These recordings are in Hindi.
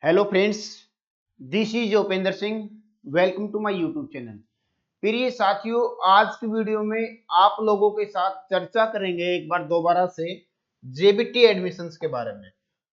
Hello friends, this is Upendra Singh. Welcome to my YouTube channel. प्रिय साथियों, आज की वीडियो में आप लोगों के साथ चर्चा करेंगे एक बार दोबारा से जेबीटी एडमिशंस के बारे में।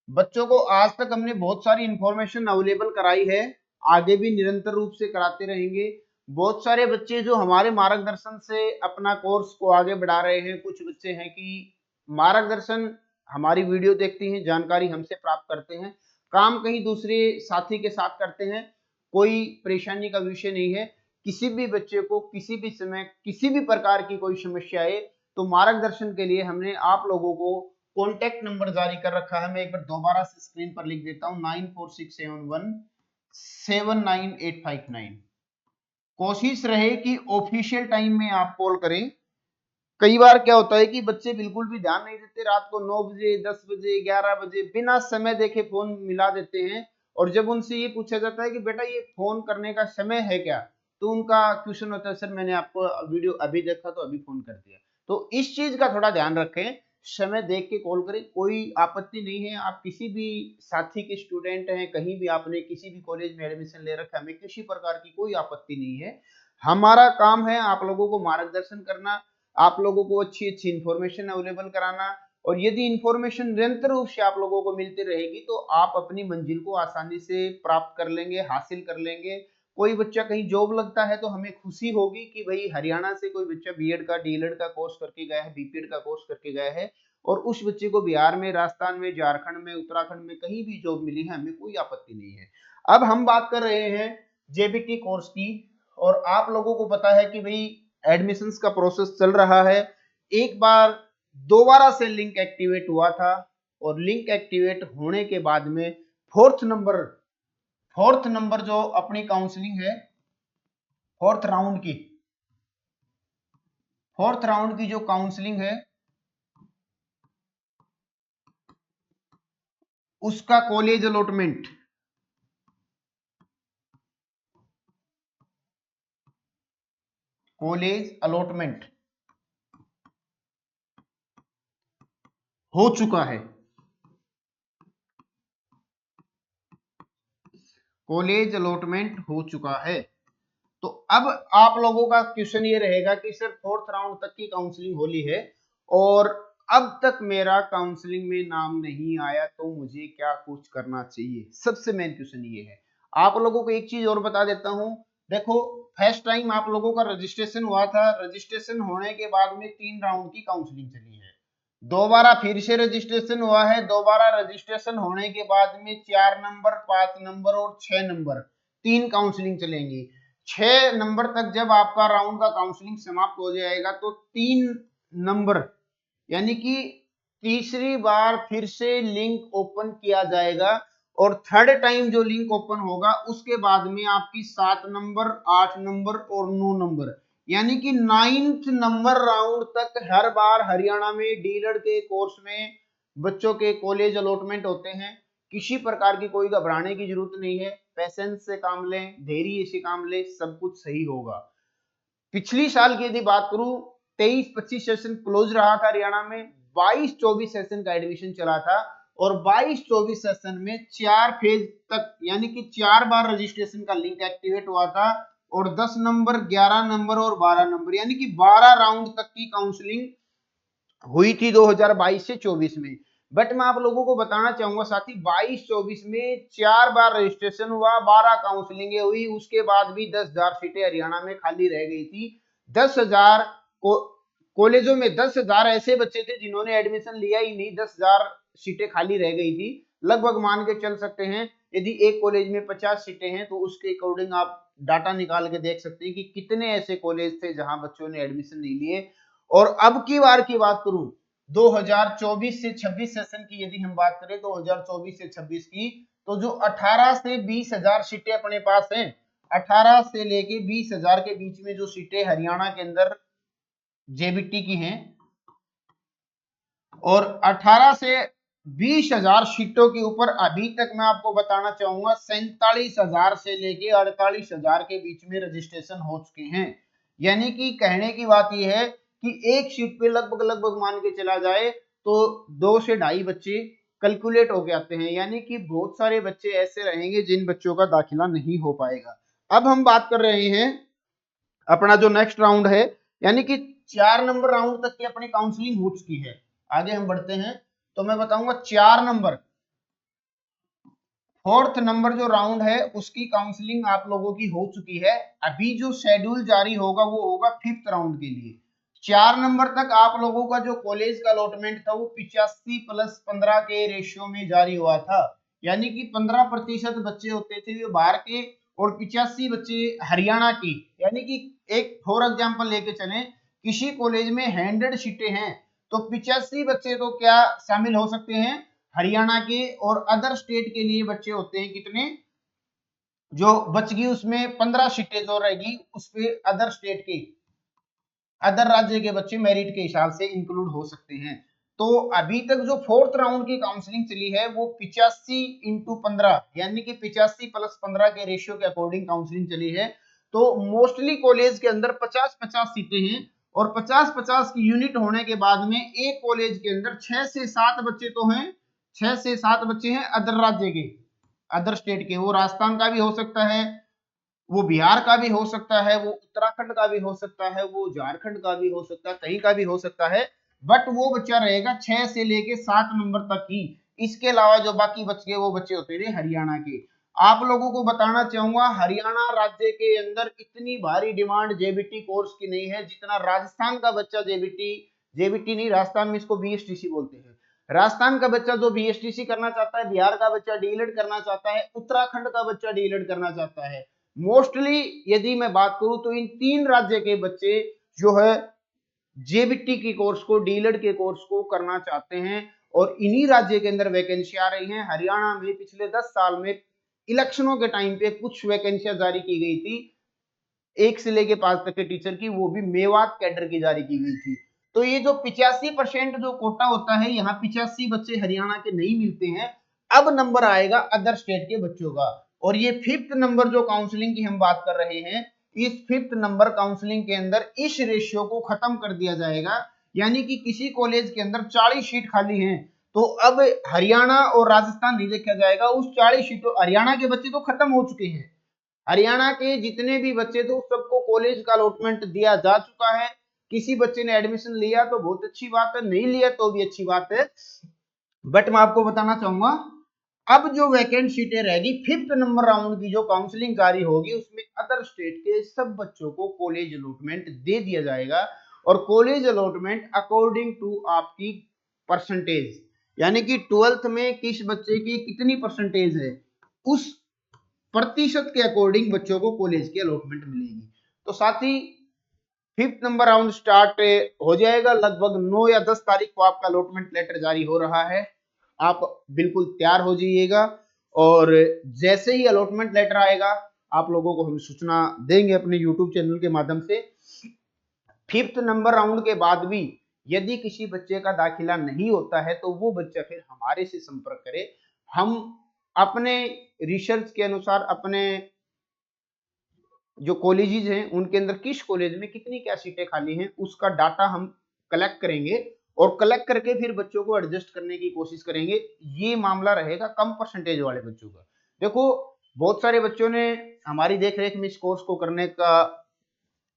बच्चों को आज तक हमने बहुत सारी इंफॉर्मेशन अवेलेबल कराई है, आगे भी निरंतर रूप से कराते रहेंगे। बहुत सारे बच्चे जो हमारे मार्गदर्शन से अपना कोर्स को आगे बढ़ा रहे हैं, कुछ बच्चे हैं कि मार्गदर्शन हमारी वीडियो देखते हैं, जानकारी हमसे प्राप्त करते हैं, काम कहीं दूसरे साथी के साथ करते हैं। कोई परेशानी का विषय नहीं है। किसी भी बच्चे को किसी भी समय किसी भी प्रकार की कोई समस्या है तो मार्गदर्शन के लिए हमने आप लोगों को कॉन्टेक्ट नंबर जारी कर रखा है। मैं एक बार दोबारा से स्क्रीन पर लिख देता हूं, 9467179859। कोशिश रहे कि ऑफिशियल टाइम में आप कॉल करें। कई बार क्या होता है कि बच्चे बिल्कुल भी ध्यान नहीं देते, रात को 9 बजे 10 बजे 11 बजे बिना समय देखे फोन मिला देते हैं। और जब उनसे ये पूछा जाता है कि बेटा ये फोन करने का समय है क्या, तो उनका क्वेश्चन होता है सर मैंने आपको वीडियो अभी देखा तो अभी फोन कर दिया। तो इस चीज का थोड़ा ध्यान रखें, समय देख के कॉल करें। कोई आपत्ति नहीं है, आप किसी भी साथी के स्टूडेंट हैं, कहीं भी आपने किसी भी कॉलेज में एडमिशन ले रखा है, हमें किसी प्रकार की कोई आपत्ति नहीं है। हमारा काम है आप लोगों को मार्गदर्शन करना, आप लोगों को अच्छी अच्छी इंफॉर्मेशन अवेलेबल कराना। और यदि इंफॉर्मेशन निरंतर रूप से आप लोगों को मिलती रहेगी तो आप अपनी मंजिल को आसानी से प्राप्त कर लेंगे, हासिल कर लेंगे। कोई बच्चा कहीं जॉब लगता है तो हमें खुशी होगी कि भाई हरियाणा से कोई बच्चा बीएड का डीएलएड का कोर्स करके गया है, बीपीएड का कोर्स करके गया है, और उस बच्चे को बिहार में, राजस्थान में, झारखंड में, उत्तराखंड में कहीं भी जॉब मिली है, हमें कोई आपत्ति नहीं है। अब हम बात कर रहे हैं जेबीटी कोर्स की। और आप लोगों को पता है कि भाई एडमिशंस का प्रोसेस चल रहा है। एक बार दोबारा से लिंक एक्टिवेट हुआ था, और लिंक एक्टिवेट होने के बाद में फोर्थ नंबर जो अपनी काउंसलिंग है, फोर्थ राउंड की जो काउंसलिंग है उसका कॉलेज अलॉटमेंट हो चुका है। कॉलेज अलॉटमेंट हो चुका है। तो अब आप लोगों का क्वेश्चन ये रहेगा कि सर फोर्थ राउंड तक की काउंसलिंग होली है और अब तक मेरा काउंसलिंग में नाम नहीं आया, तो मुझे क्या कुछ करना चाहिए? सबसे मेन क्वेश्चन ये है। आप लोगों को एक चीज और बता देता हूं, देखो फर्स्ट टाइम आप लोगों का रजिस्ट्रेशन हुआ था, रजिस्ट्रेशन होने के बाद में 3 राउंड की काउंसलिंग चली है। दोबारा फिर से रजिस्ट्रेशन हुआ है, दोबारा रजिस्ट्रेशन होने के बाद में 4 नंबर, 5 नंबर और 6 नंबर 3 काउंसलिंग चलेंगी। 6 नंबर तक जब आपका राउंड का काउंसलिंग समाप्त हो जाएगा तो 3 नंबर यानी कि तीसरी बार फिर से लिंक ओपन किया जाएगा। और थर्ड टाइम जो लिंक ओपन होगा उसके बाद में आपकी 7 नंबर, 8 नंबर और 9 नंबर यानी कि 9th नंबर राउंड तक हर बार हरियाणा में डीलर के कोर्स में बच्चों के कॉलेज अलॉटमेंट होते हैं। किसी प्रकार की कोई घबराने की जरूरत नहीं है, पेशेंस से काम लें, धैर्य से काम लें, सब कुछ सही होगा। पिछली साल की यदि बात करूं, 23-25 सेशन क्लोज रहा था हरियाणा में, 22-24 सेशन का एडमिशन चला था। और 22-24 सेशन में 4 फेज तक यानी कि 4 बार रजिस्ट्रेशन का लिंक एक्टिवेट हुआ था। और 10 नंबर, 11 नंबर और 12 नंबर यानी कि 12 राउंड तक की काउंसलिंग हुई थी 2022 से 24 में। बट मैं आप लोगों को बताना चाहूंगा साथी, 22-24 में 4 बार रजिस्ट्रेशन हुआ, 12 काउंसलिंग हुई, उसके बाद भी 10,000 सीटें हरियाणा में खाली रह गई थी। 10,000 कॉलेजों में 10,000 ऐसे बच्चे थे जिन्होंने एडमिशन लिया ही नहीं, 10,000 सीटें खाली रह गई थी। लगभग मान के चल सकते हैं यदि एक कॉलेज में 50 सीटें हैं तो उसके अकॉर्डिंग आप डाटा निकाल के देख सकते हैं कि कितने ऐसे कॉलेज थे जहां बच्चों ने एडमिशन नहीं लिए। और अब की बार की बात करूं, 2024 से 26 सेशन की यदि हम बात करें, 2024 से 26 की, तो जो 18 से 20,000 सीटें अपने पास हैं, 18 से लेके 20,000 के बीच में जो सीटें हरियाणा के अंदर जेबीटी की हैं, और 18 से 20,000 सीटों के ऊपर अभी तक मैं आपको बताना चाहूंगा 47,000 से लेके 48,000 के बीच में रजिस्ट्रेशन हो चुके हैं। यानी कि कहने की बात यह है कि एक सीट पे लगभग लगभग मान के चला जाए तो 2 से 2.5 बच्चे कैलकुलेट होके आते हैं, यानी कि बहुत सारे बच्चे ऐसे रहेंगे जिन बच्चों का दाखिला नहीं हो पाएगा। अब हम बात कर रहे हैं अपना जो नेक्स्ट राउंड है, यानी कि 4 नंबर राउंड तक की अपनी काउंसलिंग हो चुकी है। आगे हम बढ़ते हैं तो मैं बताऊंगा 4 नंबर, फोर्थ नंबर जो राउंड है उसकी काउंसलिंग आप लोगों की हो चुकी है। अभी जो शेड्यूल जारी होगा वो होगा 5th राउंड के लिए। 4 नंबर तक आप लोगों का जो कॉलेज का अलॉटमेंट था वो 85+15 के रेशियो में जारी हुआ था, यानी कि 15% बच्चे होते थे वो बाहर के और 85 बच्चे हरियाणा के। यानी कि एक फॉर एग्जाम्पल लेके चले, किसी कॉलेज में 100 सीटें हैं तो 85 बच्चे तो क्या शामिल हो सकते हैं हरियाणा के, और अदर स्टेट के लिए बच्चे होते हैं कितने, जो बच गई उसमें 15 सीटें जो रहेगी उस पे अदर स्टेट के, अदर राज्य के बच्चे मेरिट के हिसाब से इंक्लूड हो सकते हैं। तो अभी तक जो 4th राउंड की काउंसलिंग चली है वो 85x15 यानी कि 85+15 के रेशियो के अकॉर्डिंग काउंसलिंग चली है। तो मोस्टली कॉलेज के अंदर 50-50 सीटें हैं और 50-50 की यूनिट होने के बाद में एक कॉलेज के अंदर 6 से 7 बच्चे तो हैं, 6 से 7 बच्चे हैं अदर राज्य के, अदर स्टेट के। वो राजस्थान का भी हो सकता है, वो बिहार का भी हो सकता है, वो उत्तराखंड का भी हो सकता है, वो झारखंड का भी हो सकता है, कहीं का भी हो सकता है, बट वो बच्चा रहेगा 6 से लेके 7 नंबर तक ही। इसके अलावा जो बाकी बच गए वो बच्चे होते थे हरियाणा के। आप लोगों को बताना चाहूंगा हरियाणा राज्य के अंदर इतनी भारी डिमांड जेबीटी कोर्स की नहीं है जितना राजस्थान का बच्चा जेबीटी, जेबीटी नहीं राजस्थान में इसको बीएसटीसी बोलते हैं, राजस्थान का बच्चा जो बीएसटीसी करना चाहता है, बिहार का बच्चा डीएलएड करना चाहता है, उत्तराखंड का बच्चा डीएलएड करना चाहता है। मोस्टली यदि मैं बात करूं तो इन 3 राज्य के बच्चे जो है जेबीटी के कोर्स को, डीएलएड के कोर्स को करना चाहते हैं और इन्हीं राज्य के अंदर वैकेंसी आ रही हैं। हरियाणा में पिछले 10 साल में इलेक्शनों के टाइम पे कुछ वैकेंसियां जारी की गई थी 1 से लेके 5 तक के टीचर की, वो भी मेवात कैडर की जारी की गई थी। तो ये जो 85% जो कोटा होता है, यहाँ 85 बच्चे हरियाणा के नहीं मिलते हैं। अब नंबर आएगा अदर स्टेट के बच्चों का, और ये 5th नंबर जो काउंसलिंग की हम बात कर रहे हैं, इस 5th नंबर काउंसलिंग के अंदर इस रेशियो को खत्म कर दिया जाएगा। यानी कि किसी कॉलेज के अंदर 40 सीट खाली हैं तो अब हरियाणा और राजस्थान नहीं देखा जाएगा, उस 40 सीटों, हरियाणा के बच्चे तो खत्म हो चुके हैं, हरियाणा के जितने भी बच्चे थे सबको कॉलेज का अलॉटमेंट दिया जा चुका है। किसी बच्चे ने एडमिशन लिया तो बहुत अच्छी बात है, नहीं लिया तो भी अच्छी बात है। बट मैं आपको बताना चाहूंगा अब जो वैकेंट सीटें रहेगी 5th नंबर राउंड की जो काउंसलिंग जारी होगी उसमें अदर स्टेट के सब बच्चों को कॉलेज अलॉटमेंट दे दिया जाएगा, और कॉलेज अलॉटमेंट अकॉर्डिंग टू आपकी परसेंटेज, यानी कि 12th में किस बच्चे की कितनी परसेंटेज है उस प्रतिशत के अकॉर्डिंग बच्चों को कॉलेज की अलॉटमेंट मिलेगी। तो साथ ही 5th नंबर राउंड स्टार्ट हो जाएगा, लगभग 9 या 10 तारीख को आपका अलॉटमेंट लेटर जारी हो रहा है। आप बिल्कुल तैयार हो जाइएगा, और जैसे ही अलॉटमेंट लेटर आएगा आप लोगों को हम सूचना देंगे अपने यूट्यूब चैनल के माध्यम से। 5th नंबर राउंड के बाद भी यदि किसी बच्चे का दाखिला नहीं होता है तो वो बच्चा फिर हमारे से संपर्क करे, हम अपने रिसर्च के अनुसार अपने जो कॉलेजेस हैं उनके अंदर किस कॉलेज में कितनी क्या सीटें खाली हैं उसका डाटा हम कलेक्ट करेंगे, और कलेक्ट करके फिर बच्चों को एडजस्ट करने की कोशिश करेंगे। ये मामला रहेगा कम परसेंटेज वाले बच्चों का। देखो बहुत सारे बच्चों ने हमारी देखरेख में इस कोर्स को करने का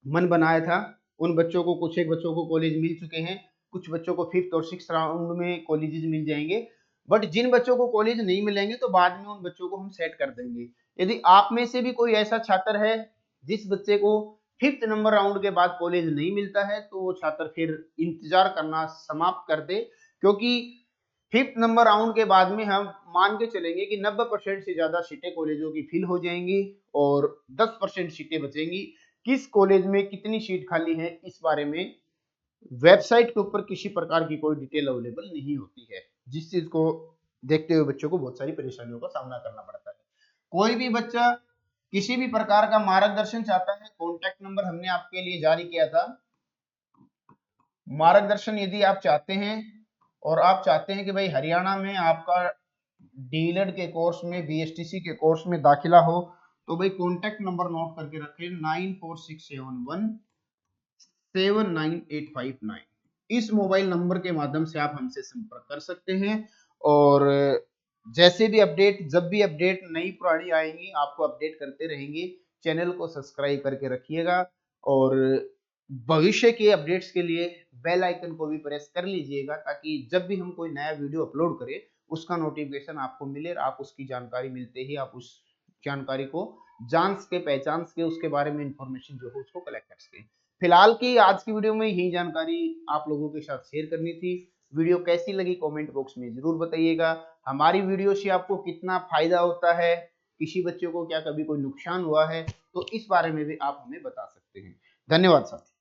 मन बनाया था, उन बच्चों को, कुछ एक बच्चों को कॉलेज मिल चुके हैं, कुछ बच्चों को 5th और 6th राउंड में कॉलेजेस मिल जाएंगे, बट जिन बच्चों को कॉलेज नहीं मिलेंगे तो बाद में उन बच्चों को हम सेट कर देंगे। यदि आप में से भी कोई ऐसा छात्र है जिस बच्चे को 5th नंबर राउंड के बाद कॉलेज नहीं मिलता है तो वो छात्र फिर इंतजार करना समाप्त कर दे, क्योंकि 5th नंबर राउंड के बाद में हम मान के चलेंगे कि 90% से ज्यादा सीटें कॉलेजों की फिल हो जाएंगी और 10% सीटें बचेंगी। किस कॉलेज में कितनी सीट खाली है इस बारे में वेबसाइट के ऊपर किसी प्रकार की कोई डिटेल अवेलेबल नहीं होती है, जिस चीज को देखते हुए बच्चों को बहुत सारी परेशानियों का सामना करना पड़ता है। कोई भी बच्चा किसी भी प्रकार का मार्गदर्शन चाहता है, कॉन्टैक्ट नंबर हमने आपके लिए जारी किया था। मार्गदर्शन यदि आप चाहते हैं और आप चाहते हैं कि भाई हरियाणा में आपका डीएलएड के कोर्स में, बीएसटीसी के कोर्स में दाखिला हो, तो भाई कॉन्टैक्ट नंबर नोट करके रखें 9467179859। इस मोबाइल नंबर के माध्यम से आप हमसे संपर्क कर सकते हैं और जैसे भी अपडेट, जब भी अपडेट नई पुरानी आएंगी आपको अपडेट करते रहेंगे। चैनल को सब्सक्राइब करके रखिएगा और भविष्य के अपडेट्स के लिए बेल आइकन को भी प्रेस कर लीजिएगा, ताकि जब भी हम कोई नया वीडियो अपलोड करें उसका नोटिफिकेशन आपको मिले और आप उसकी जानकारी मिलते ही आप उस जानकारी को जान सके, पहचान सके, उसके बारे में इंफॉर्मेशन जो है उसको कलेक्ट कर सके। फिलहाल की आज की वीडियो में यही जानकारी आप लोगों के साथ शेयर करनी थी। वीडियो कैसी लगी कमेंट बॉक्स में जरूर बताइएगा। हमारी वीडियो से आपको कितना फायदा होता है, किसी बच्चे को क्या कभी कोई नुकसान हुआ है, तो इस बारे में भी आप हमें बता सकते हैं। धन्यवाद साथी।